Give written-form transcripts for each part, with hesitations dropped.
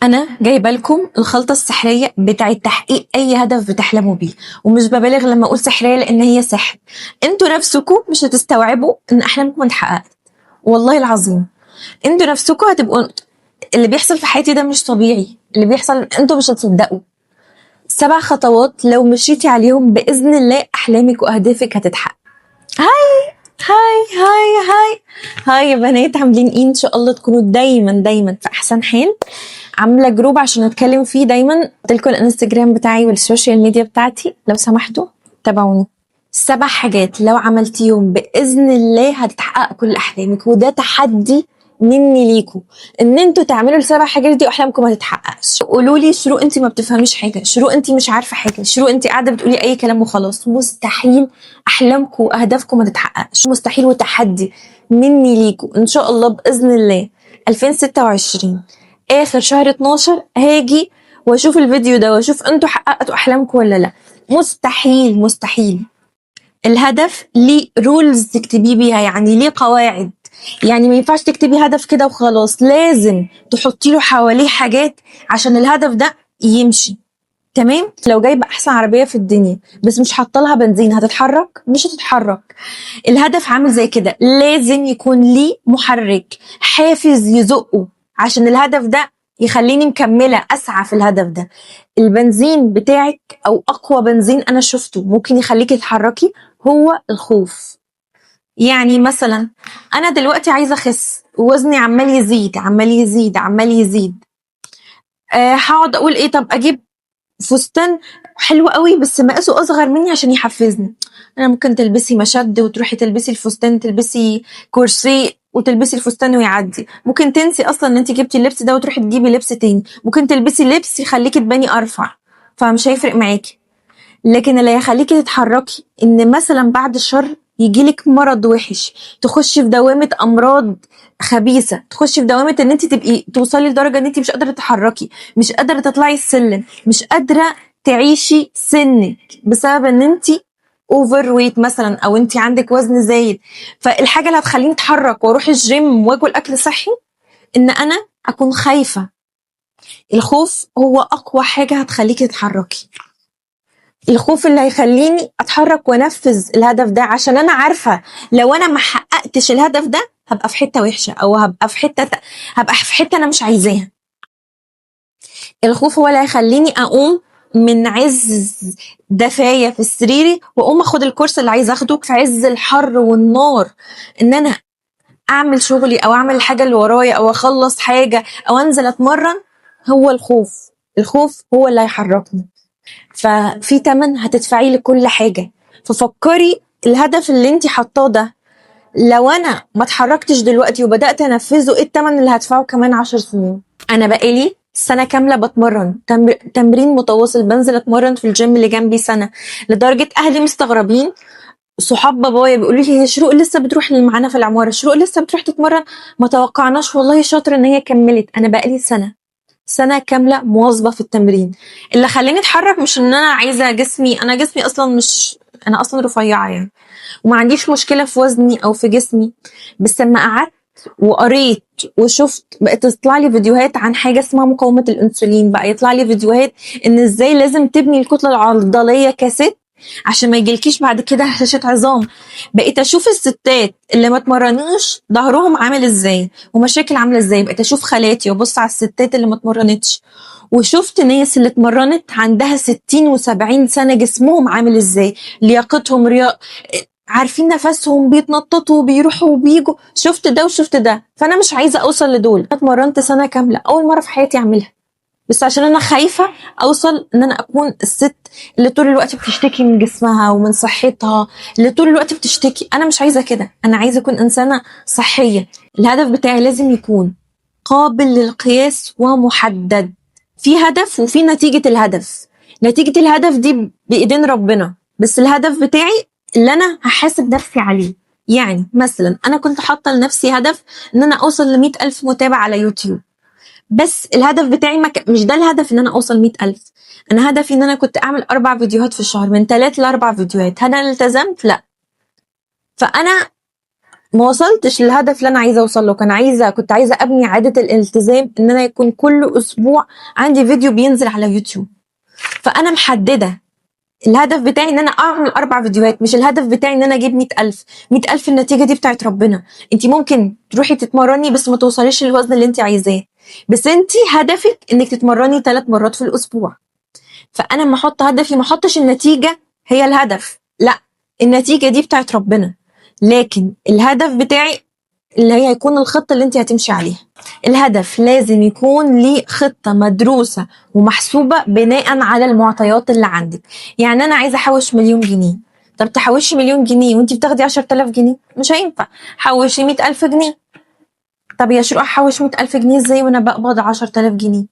أنا جايبة لكم الخلطة السحرية بتاعة تحقيق أي هدف بتحلموا بيه، ومش ببالغ لما أقول سحرية لأن هي سحر. انتوا نفسكم مش هتستوعبوا إن أحلامكم اتحققت، والله العظيم. انتوا نفسكم هتبقوا اللي بيحصل في حياتي ده مش طبيعي، اللي بيحصل انتوا مش هتصدقوا. 7 خطوات لو مشيتي عليهم بإذن الله أحلامك وأهدافك هتتحقق. هاي يا بنات، عاملين ايه؟ ان شاء الله تكونوا دايما في احسن حال. عامله جروب عشان نتكلم فيه دايما، قلت لكم الانستجرام بتاعي والسوشيال ميديا بتاعتي، لو سمحتوا تابعوني. 7 حاجات لو عملتيهم باذن الله هتتحقق كل احلامك، وده تحدي مني ليكوا ان انتوا تعملوا ال7 حاجات دي واحلامكم ما تتحققش. قولوا لي شروق انت ما بتفهميش حاجه، شروق انت مش عارفه حاجه، شروق انت قاعده بتقولي اي كلام وخلاص. مستحيل احلامكم واهدافكم ما تتحققش، مستحيل، وتحدي مني ليكوا ان شاء الله باذن الله. 2026 اخر شهر 12 هاجي واشوف الفيديو ده واشوف انتوا حققتوا احلامكم ولا لا. مستحيل. الهدف ليه رولز تكتبيه بيها، يعني ليه قواعد، يعني ما ينفعش تكتبي هدف كده وخلاص، لازم تحطي له حواليه حاجات عشان الهدف ده يمشي. تمام؟ لو جايبه احسن عربيه في الدنيا بس مش حاطه لها بنزين هتتحرك؟ مش هتتحرك. الهدف عامل زي كده، لازم يكون ليه محرك، حافز يزقه عشان الهدف ده يخليني مكمله اسعى في الهدف ده. البنزين بتاعك او اقوى بنزين انا شفته ممكن يخليكي تتحركي هو الخوف. يعني مثلا انا دلوقتي عايزه اخس، ووزني عمال يزيد. هقعد اقول ايه؟ طب اجيب فستان حلو قوي بس مقاسه اصغر مني عشان يحفزني. انا ممكن تلبسي مشد وتروحي تلبسي الفستان، تلبسي كورسي وتلبسي الفستان ويعدي. ممكن تنسي اصلا ان انت جبتي اللبس ده وتروحي تجيبي لبس تاني. ممكن تلبسي لبس يخليكي تباني ارفع، فمش هيفرق معاكي. لكن اللي هيخليكي تتحركي ان مثلا بعد الشر يجيلك مرض وحش، تخشي في دوامة امراض خبيثة، تخشي في دوامة ان انت تبقي توصلي لدرجة ان انت مش قادرة تتحركي، مش قادرة تطلعي السلم، مش قادرة تعيشي سنك بسبب ان انت اوفر ويت مثلا، او انت عندك وزن زايد. فالحاجة اللي هتخليني اتحرك واروح الجيم واكل اكل صحي ان انا اكون خايفة. الخوف هو اقوى حاجة هتخليكي تتحركي، الخوف اللي هيخليني اتحرك وانفذ الهدف ده، عشان انا عارفه لو انا ما حققتش الهدف ده هبقى في حته وحشه، او هبقى في حته انا مش عايزاها. الخوف هو اللي هيخليني اقوم من عز دفاية في سريري واقوم اخد الكورس اللي عايزه اخده في عز الحر والنار، ان انا اعمل شغلي او اعمل الحاجه اللي ورايا او اخلص حاجه او انزل اتمرن. هو الخوف هو اللي هيحركني. ففي تمن هتدفعي لكل حاجة، ففكري الهدف اللي انت حطاه ده لو انا ما اتحركتش دلوقتي وبدأت انفذه ايه التمن اللي هدفعه كمان 10 سنين. انا بقالي سنة كاملة بتمرن تمرين متواصل، بنزل اتمرن في الجيم اللي جنبي سنة، لدرجة اهلي مستغربين. صحاب بابايا بيقولوا لي هي شروق لسه بتروح معانا في العمارة، شروق لسه بتروح تتمرن، ما توقعناش والله شاطر ان هي كملت. انا بقالي سنة كاملة مواظبة في التمرين. اللي خلاني اتحرك مش ان انا عايزة جسمي، انا جسمي اصلا مش، انا اصلا رفيعة يعني، وما عنديش مشكلة في وزني او في جسمي. بس لما قعدت وقريت وشفت بقت تطلع لي فيديوهات عن حاجة اسمها مقاومة الانسولين، بقى يطلع لي فيديوهات ان ازاي لازم تبني الكتلة العضلية كست عشان ما يجيلكيش بعد كده هشاشة عظام. بقيت اشوف الستات اللي ما اتمرنوش ظهرهم عامل ازاي ومشاكل عامله ازاي، بقيت اشوف خالاتي وابص على الستات اللي ما اتمرنتش، وشفت ناس اللي اتمرنت عندها 60 و70 سنه جسمهم عامل ازاي، لياقتهم عارفين نفسهم، بيتنططوا وبيروحوا وبيجوا. شفت ده وشفت ده، فانا مش عايزه اوصل لدول. اتمرنت سنه كامله اول مره في حياتي اعملها، بس عشان انا خايفه اوصل ان انا اكون الست اللي طول الوقت بتشتكي من جسمها ومن صحتها، اللي طول الوقت بتشتكي. انا مش عايزه كده، انا عايزه اكون انسانه صحيه. الهدف بتاعي لازم يكون قابل للقياس ومحدد، في هدف وفي نتيجه الهدف. نتيجه الهدف دي بايدين ربنا، بس الهدف بتاعي اللي انا هحاسب نفسي عليه. يعني مثلا انا كنت حاطه لنفسي هدف ان انا اوصل ل100,000 متابع على يوتيوب، بس الهدف بتاعي مش ده الهدف ان انا اوصل 100,000. انا هدفي ان انا كنت اعمل 4 فيديوهات في الشهر، من 3 ل4 فيديوهات. هل انا التزمت؟ لا. فانا ما وصلتش للهدف اللي انا عايزه اوصل له. كنت عايزه ابني عاده الالتزام، ان انا يكون كل اسبوع عندي فيديو بينزل على يوتيوب. فانا محدده الهدف بتاعي ان انا اعمل 4 فيديوهات، مش الهدف بتاعي ان انا اجيب 100,000. 100,000 النتيجه دي بتاعت ربنا. انت ممكن تروحي تتمرني بس ما توصليش للوزن اللي انت عايزاه، بس انت هدفك انك تتمرني 3 مرات في الاسبوع. فانا لما احط هدفي ما احطش النتيجه هي الهدف، لا، النتيجه دي بتاعت ربنا، لكن الهدف بتاعي اللي هي هيكون الخطه اللي انت هتمشي عليها. الهدف لازم يكون ليه خطه مدروسه ومحسوبه بناء على المعطيات اللي عندك. يعني انا عايزه احوش 1,000,000 جنيه. طب تحوشي 1,000,000 جنيه وانت بتاخدي 10,000 جنيه؟ مش هينفع. حوشي 100,000 جنيه. طب يا شروق احوش 100,000 جنيه ازاي وانا بقبض 10,000 جنيه؟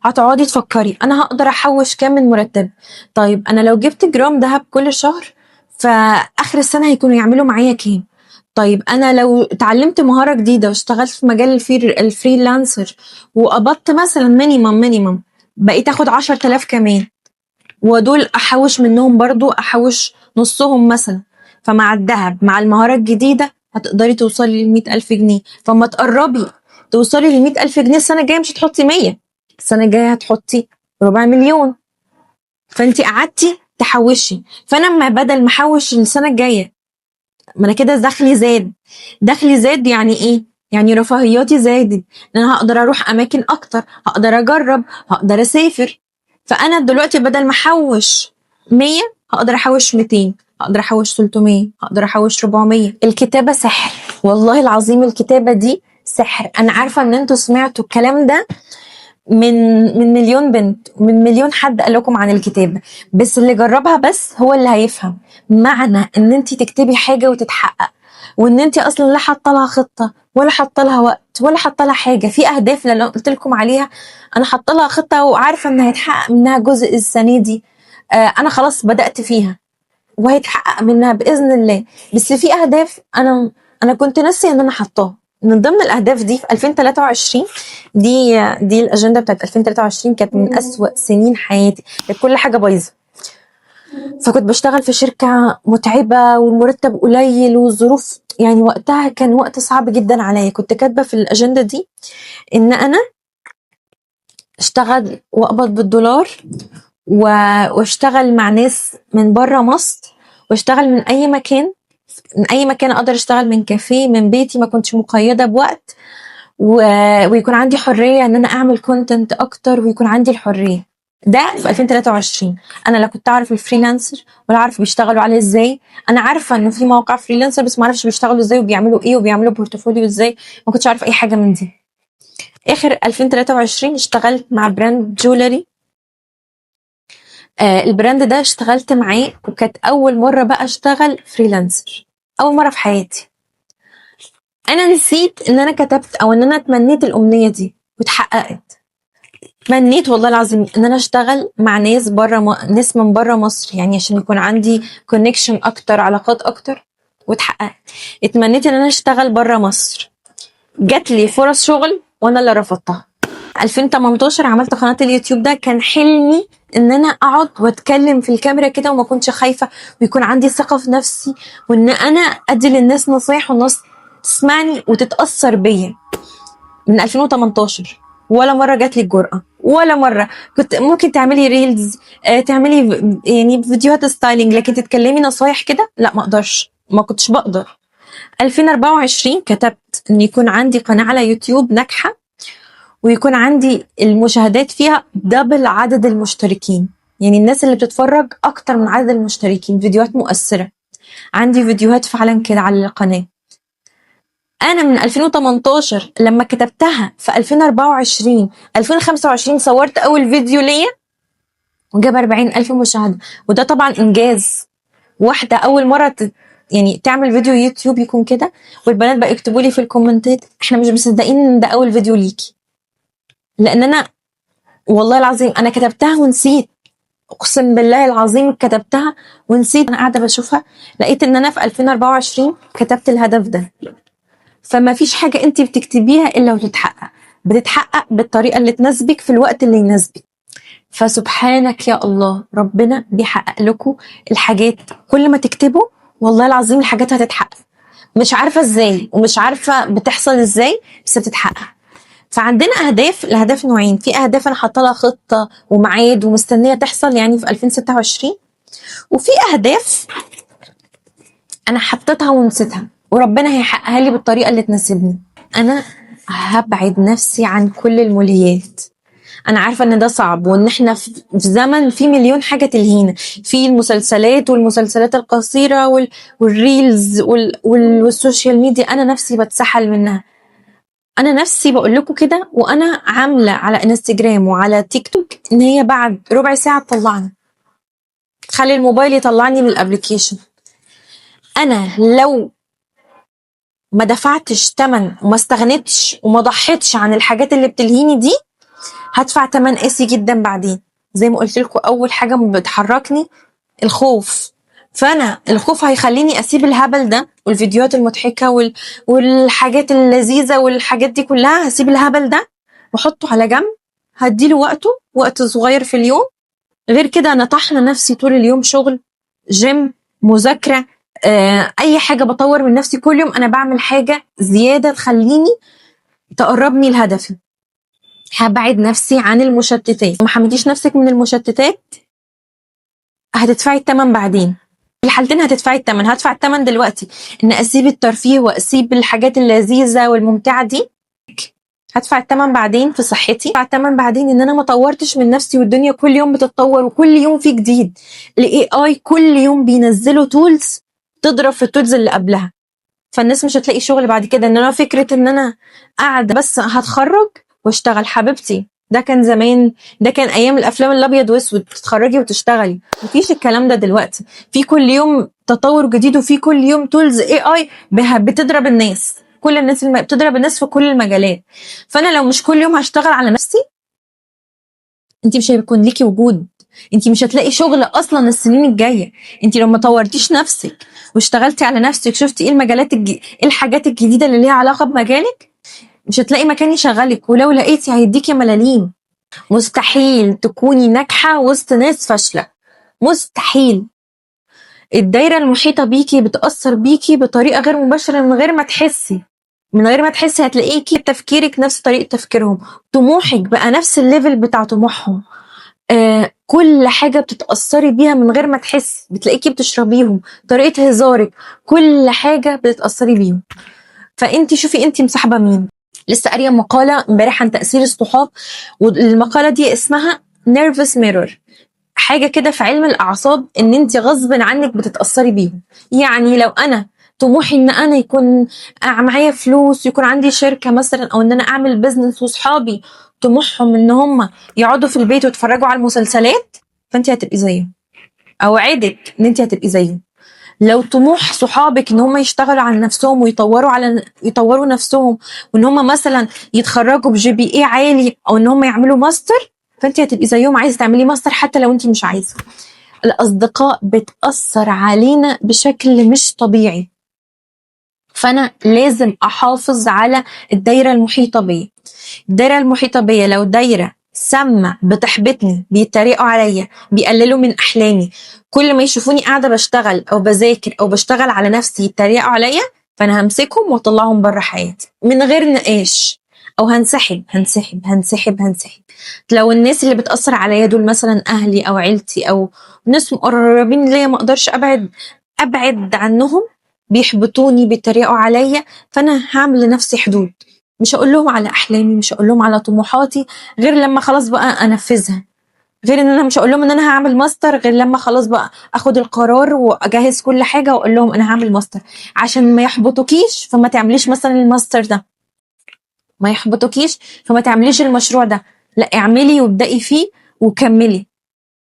هتقعدي تفكري انا هقدر احوش كام من مرتب. طيب انا لو جبت جرام دهب كل شهر فاخر السنه هيكونوا يعملوا معايا كام؟ طيب انا لو اتعلمت مهاره جديده واشتغلت في مجال الفريلانسر وقبضت مثلا مينيمم بقيت اخد 10,000 كمان، ودول احوش منهم برضو، احوش نصهم مثلا. فمع الذهب مع المهارة الجديدة هتقدري توصلي ل100,000 جنيه. فما تقربي توصلي ل100,000 جنيه السنة الجاية مش هتحطي 100، السنة الجاية هتحطي 250,000. فانتي قعدتي تحوشي. فانا ما بدل ما احوش السنة الجاية، ما انا كده دخلي زاد. دخلي زاد يعني ايه؟ يعني رفاهياتي زادت، ان انا هقدر اروح اماكن اكتر، هقدر اجرب، هقدر اسافر. فانا دلوقتي بدل ما احوش 100 هقدر احوش 200، هقدر احوش 300، هقدر احوش 400. الكتابة سحر، والله العظيم الكتابة دي سحر. انا عارفة ان انتوا سمعتوا الكلام ده من مليون بنت ومن مليون حد قال لكم عن الكتابة، بس اللي جربها بس هو اللي هيفهم معنى ان انت تكتبي حاجة وتتحقق، وان انت اصلا لا حاطه لها خطة ولا حاطه لها وقت ولا حاطه لها حاجة. في اهداف اللي قلت لكم عليها انا حاطه لها خطة وعارفة انها هيتحقق منها جزء السنة دي. انا خلاص بدأت فيها وهيتحقق منها باذن الله. بس في اهداف انا كنت ناسيه ان انا حطاها. من ضمن الاهداف دي في 2023، دي الاجنده بتاعت 2023 كانت من اسوأ سنين حياتي، كانت كل حاجه بايظه. فكنت بشتغل في شركه متعبه والمرتب قليل والظروف، يعني وقتها كان وقت صعب جدا عليا. كنت كاتبه في الاجنده دي ان انا اشتغل واقبض بالدولار واشتغل مع ناس من بره مصر، واشتغل من اي مكان. من اي مكان اقدر اشتغل، من كافيه، من بيتي، ما كنتش مقيده بوقت، ويكون عندي حريه ان انا اعمل كونتنت اكتر، ويكون عندي الحريه. ده في 2023. انا لا كنت اعرف الفريلانسر ولا اعرف بيشتغلوا عليه ازاي. انا عارفه انه في مواقع فريلانسر بس ما اعرفش بيشتغلوا ازاي وبيعملوا ايه وبيعملوا بورتفوليو ازاي. ما كنتش اعرف اي حاجه من دي. اخر 2023 اشتغلت مع براند جولري. البراند ده اشتغلت معاه وكانت اول مره بقى اشتغل فريلانسر، اول مره في حياتي. انا نسيت ان انا كتبت او ان انا تمنيت الامنيه دي واتحققت. تمنيت والله العظيم ان انا اشتغل مع ناس ناس من بره مصر، يعني عشان يكون عندي كونكشن اكتر، علاقات اكتر، واتحققت. اتمنيت ان انا اشتغل بره مصر. جات لي فرص شغل وانا اللي رفضتها. 2018 عملت قناه اليوتيوب. ده كان حلمي ان انا اقعد واتكلم في الكاميرا كده وما كنتش خايفه، ويكون عندي ثقه في نفسي، وان انا ادي للناس نصايح والناس تسمعني وتتاثر بيا. من 2018 ولا مره جات لي الجرأه، ولا مره. كنت ممكن تعملي ريلز، تعملي يعني فيديوهات ستايلينج، لكن تتكلمي نصايح كده لا، ما اقدرش، ما كنتش بقدر. 2024 كتبت ان يكون عندي قناه على يوتيوب ناجحه، ويكون عندي المشاهدات فيها دبل عدد المشتركين، يعني الناس اللي بتتفرج اكتر من عدد المشتركين، فيديوهات مؤثرة. عندي فيديوهات فعلا كده على القناة. انا من 2018 لما كتبتها في 2024 2025 صورت اول فيديو ليا وجاب 40,000 مشاهدة. وده طبعا انجاز. واحدة اول مرة يعني تعمل فيديو يوتيوب يكون كده. والبنات بقى يكتبوا لي في الكومنتات احنا مش مصدقين ان ده اول فيديو ليكي، لان انا والله العظيم انا كتبتها ونسيت. اقسم بالله العظيم كتبتها ونسيت. انا قاعده بشوفها لقيت ان انا في 2024 كتبت الهدف ده. فما فيش حاجه انت بتكتبيها الا وتتحقق، بتتحقق بالطريقه اللي تناسبك في الوقت اللي يناسبك. فسبحانك يا الله، ربنا بيحقق لكم الحاجات. كل ما تكتبوا والله العظيم الحاجات هتتحقق. مش عارفه ازاي ومش عارفه بتحصل ازاي، بس بتتحقق. فعندنا اهداف، الاهداف نوعين، في اهداف انا حاطه لها خطه وميعاد ومستنيه تحصل يعني في 2026، وفي اهداف انا حطيتها ونسيتها وربنا هيحققها لي بالطريقه اللي تناسبني. انا هبعد نفسي عن كل الملهيات. انا عارفه ان ده صعب، وان احنا في زمن في مليون حاجه تلهينا، في المسلسلات والمسلسلات القصيره والريلز والسوشيال ميديا، انا نفسي بتسحل منها. انا نفسي بقول لكم كده، وانا عامله على انستجرام وعلى تيك توك ان هي بعد ربع ساعه تطلعني، تخلي الموبايل يطلعني من الابليكيشن. انا لو ما دفعتش تمن وما استغنتش وما ضحيتش عن الحاجات اللي بتلهيني دي، هدفع تمن قاسي جدا بعدين. زي ما قلت لكم، اول حاجه بتحركني الخوف، فانا الخوف هيخليني اسيب الهبل ده والفيديوهات المضحكه والحاجات اللذيذه والحاجات دي كلها، هسيب الهبل ده واحطه على جنب، هديله وقته، وقت صغير في اليوم. غير كده انا طحنه نفسي طول اليوم، شغل، جيم، مذاكره، اي حاجه بطور من نفسي كل يوم، انا بعمل حاجه زياده تخليني تقربني لهدفي. هبعد نفسي عن المشتتات، وما حمديش نفسك من المشتتات، هتدفعي الثمن بعدين. في الحالتين هتدفعي الثمن. هدفع الثمن دلوقتي ان اسيب الترفيه واسيب الحاجات اللذيذه والممتعه دي، هدفع الثمن بعدين في صحتي، هدفع الثمن بعدين ان انا ما طورتش من نفسي، والدنيا كل يوم بتتطور وكل يوم في جديد. الاي اي كل يوم بينزلوا تولز تضرب في التولز اللي قبلها، فالناس مش هتلاقي شغل بعد كده. ان انا فكره ان انا قاعده بس هتخرج واشتغل، حبيبتي ده كان زمان، ده كان ايام الافلام الابيض واسود، تتخرجي وتشتغلي. مفيش الكلام ده دلوقتي، في كل يوم تطور جديد، وفي كل يوم تولز اي اي بتضرب الناس، كل الناس بتضرب الناس في كل المجالات. فانا لو مش كل يوم هشتغل على نفسي، انت مش هيكون ليكي وجود، انت مش هتلاقي شغل اصلا السنين الجايه. انت لو ما طورتيش نفسك واشتغلتي على نفسك، شفتي ايه المجالات ايه الحاجات الجديده اللي ليها علاقه بمجالك، مش هتلاقي مكان يشغلك، ولو لقيتي هيديكي ملاليم. مستحيل تكوني ناجحه وسط ناس فاشله، مستحيل. الدايره المحيطه بيكي بتاثر بيكي بطريقه غير مباشره، من غير ما تحسي، من غير ما تحسي هتلاقيكي تفكيرك نفس طريقه تفكيرهم، طموحك بقى نفس الليفل بتاع طموحهم. كل حاجة بتتأثري بيها من غير ما تحس، بتلاقيكي بتشربيهم، طريقة هزارك، كل حاجة بتتأثري بيهم. فانتي شوفي انتي مصاحبة مين. لسه قارية مقالة امبارح عن تأثير الصحاب، والمقالة دي اسمها nervous mirror، حاجة كده في علم الأعصاب، ان انتي غصب عنك بتتأثري بيهم. يعني لو انا طموحي ان انا يكون معايا فلوس، يكون عندي شركة مثلا، او ان انا اعمل بزنس، وصحابي طموحهم ان هم يقعدوا في البيت ويتفرجوا على المسلسلات، فانت هتبقي زيهم، اوعدك ان انت هتبقي زيهم. لو طموح صحابك ان هم يشتغلوا على نفسهم يطوروا نفسهم، وان هم مثلا يتخرجوا بجي بي اي عالي، او ان هم يعملوا ماستر، فانت هتبقي زيهم، عايزه تعملي ماستر حتى لو انت مش عايزه. الاصدقاء بتأثر علينا بشكل مش طبيعي، فانا لازم احافظ على الدايره المحيطه بيا. الدايره المحيطه بيا لو دايره سامه بتحبطني، بيتريقوا عليا، بيقللوا من احلامي، كل ما يشوفوني قاعده بشتغل او بذاكر او بشتغل على نفسي يتريقوا عليا، فانا همسكهم واطلعهم بره حياتي من غير نقاش، او هنسحب هنسحب هنسحب هنسحب. لو الناس اللي بتاثر عليا دول مثلا اهلي او عيلتي او ناس مقربين ليا، ما اقدرش ابعد عنهم، بيحبطوني، بيتريقوا عليا، فانا هعمل لنفسي حدود، مش هقول لهم على احلامي، مش هقول لهم على طموحاتي غير لما خلاص بقى انفذها. غير ان انا مش هقول لهم ان انا هعمل ماستر غير لما خلاص بقى اخد القرار واجهز كل حاجه واقول لهم انا هعمل ماستر، عشان ما يحبطوكيش فما تعمليش مثلا الماستر ده، ما يحبطوكيش فما تعمليش المشروع ده، لا اعملي وابدأي فيه وكملي.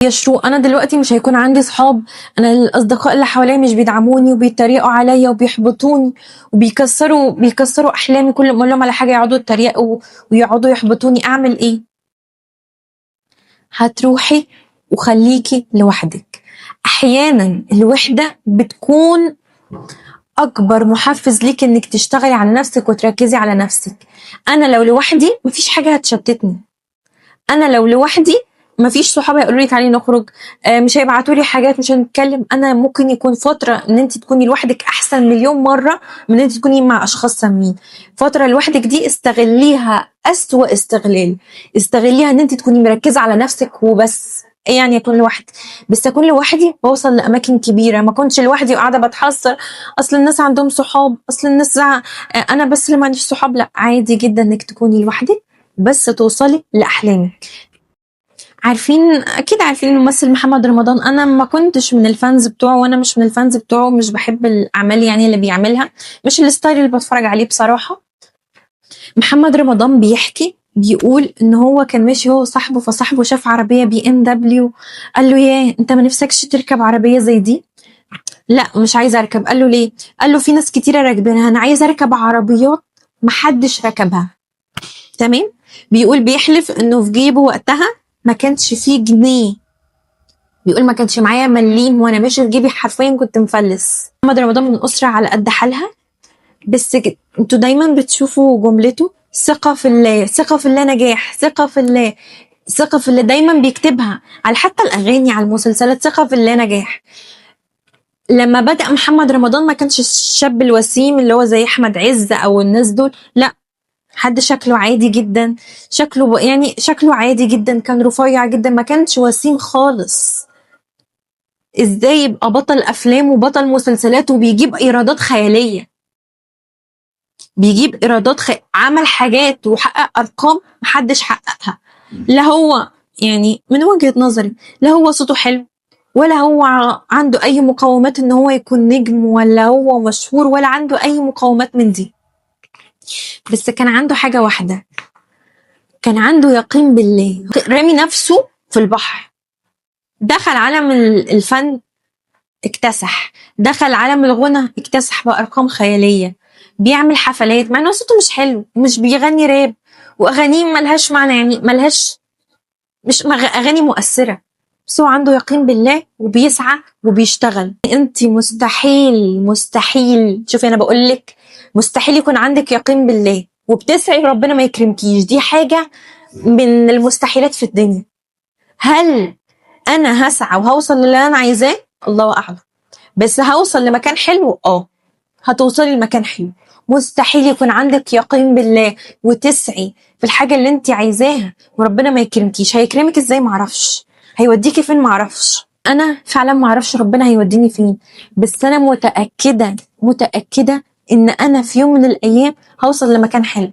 يا شروق، انا دلوقتي مش هيكون عندي صحاب، انا الاصدقاء اللي حواليا مش بيدعموني وبيتريقوا عليا وبيحبطوني وبيكسروا احلامي، كل ما اقول لهم على حاجه يقعدوا يتريقوا ويقعدوا يحبطوني، اعمل ايه؟ هتروحي وخليكي لوحدك. احيانا الوحده بتكون اكبر محفز ليك انك تشتغلي على نفسك وتركزي على نفسك. انا لو لوحدي مفيش حاجه هتشتتني، انا لو لوحدي مفيش صحابه يقولوا لي تعالي نخرج، مش هيبعتوا لي حاجات، مش هنتكلم. انا ممكن يكون فتره ان انت تكوني لوحدك احسن مليون مره من ان انت تكوني مع اشخاص سامين. فتره لوحدك دي استغليها اسوأ استغلال. استغليها ان انت تكوني مركزه على نفسك وبس. إيه يعني اكون لوحدي؟ بس اكون لوحدي بوصل لاماكن كبيره. ما كنتش لوحدي وقاعده بتحسر اصل الناس عندهم صحاب، اصل الناس انا بس اللي ما عنديش صحاب. لا، عادي جدا انك تكوني لوحدك بس توصلي لاحلامك. عارفين، اكيد عارفين الممثل محمد رمضان. انا ما كنتش من الفانز بتوعه، وانا مش من الفانز بتوعه، مش بحب الاعمال يعني اللي بيعملها، مش الستايل اللي بتفرج عليه بصراحه. محمد رمضان بيقول ان هو كان ماشي هو وصاحبه، فصاحبه شاف عربيه BMW، قال له ياه انت ما نفسكش تركب عربيه زي دي؟ لا مش عايز اركب. قال له ليه؟ قال له في ناس كتيره راكبينها، انا عايز اركب عربيات محدش ركبها. تمام. بيقول بيحلف انه في جيبه وقتها ما كانش فيه جنيه. بيقول ما كانش معايا مليم وانا ماشي في جيبي حرفيا كنت مفلس. محمد رمضان من اسره على قد حالها، بس انتوا دايما بتشوفوا جملته ثقه في الله، ثقه في الله نجاح، ثقه في الله، ثقه في الله. دايما بيكتبها على حتى الاغاني، على المسلسلات، ثقه في الله نجاح. لما بدأ محمد رمضان ما كانش الشاب الوسيم اللي هو زي احمد عز او الناس دول، لا، حد شكله عادي جدا. يعني شكله عادي جدا، كان رفيع جدا، ما كانش وسيم خالص. ازاي يبقى بطل افلام وبطل مسلسلات وبيجيب ايرادات خياليه؟ بيجيب ايرادات عمل حاجات وحقق ارقام محدش حققها. لا هو يعني من وجهة نظري لا هو صوته حلو، ولا هو عنده اي مقومات ان هو يكون نجم، ولا هو مشهور، ولا عنده اي مقومات من دي. بس كان عنده حاجة واحدة، كان عنده يقين بالله. رامي نفسه في البحر، دخل عالم الفن اكتسح، دخل عالم الغنى اكتسح بأرقام خيالية، بيعمل حفلات مع انه صوته مش حلو، مش بيغني راب، واغانيه ملهاش معنى، يعني ملهاش، مش اغاني مؤثرة، بس هو عنده يقين بالله وبيسعى وبيشتغل. انت مستحيل شوفي انا بقولك مستحيل يكون عندك يقين بالله وبتسعي ربنا ما يكرمكيش. دي حاجة من المستحيلات في الدنيا. هل انا هسعى وهوصل للي انا عايزاه؟ الله اعلم. بس هوصل لمكان حلو، هتوصلي لمكان حلو. مستحيل يكون عندك يقين بالله وتسعي في الحاجة اللي انت عايزاها وربنا ما يكرمكيش. هيكرمك ازاي؟ معرفش. هيوديكي فين؟ معرفش. انا فعلا معرفش ربنا هيوديني فين، بس انا متأكدة ان انا في يوم من الايام هوصل لمكان حلو.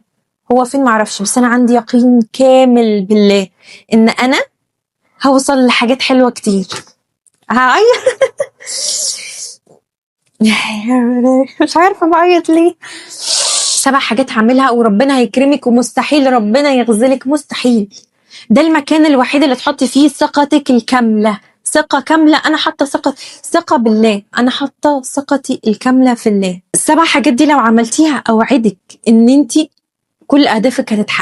هو فين؟ معرفش، بس انا عندي يقين كامل بالله ان انا هوصل لحاجات حلوة كتير. هاي مش عارفة بعيط ليه. 7 حاجات هعملها وربنا هيكرمك، ومستحيل ربنا يغزلك، مستحيل. ده المكان الوحيد اللي تحطي فيه ثقتك الكاملة، ثقة كاملة. أنا حاطة ثقة بالله، أنا حاطة ثقتي الكاملة في الله. ال7 حاجات دي لو عملتيها أوعدك إن انتي كل أهدافك هتتحقق.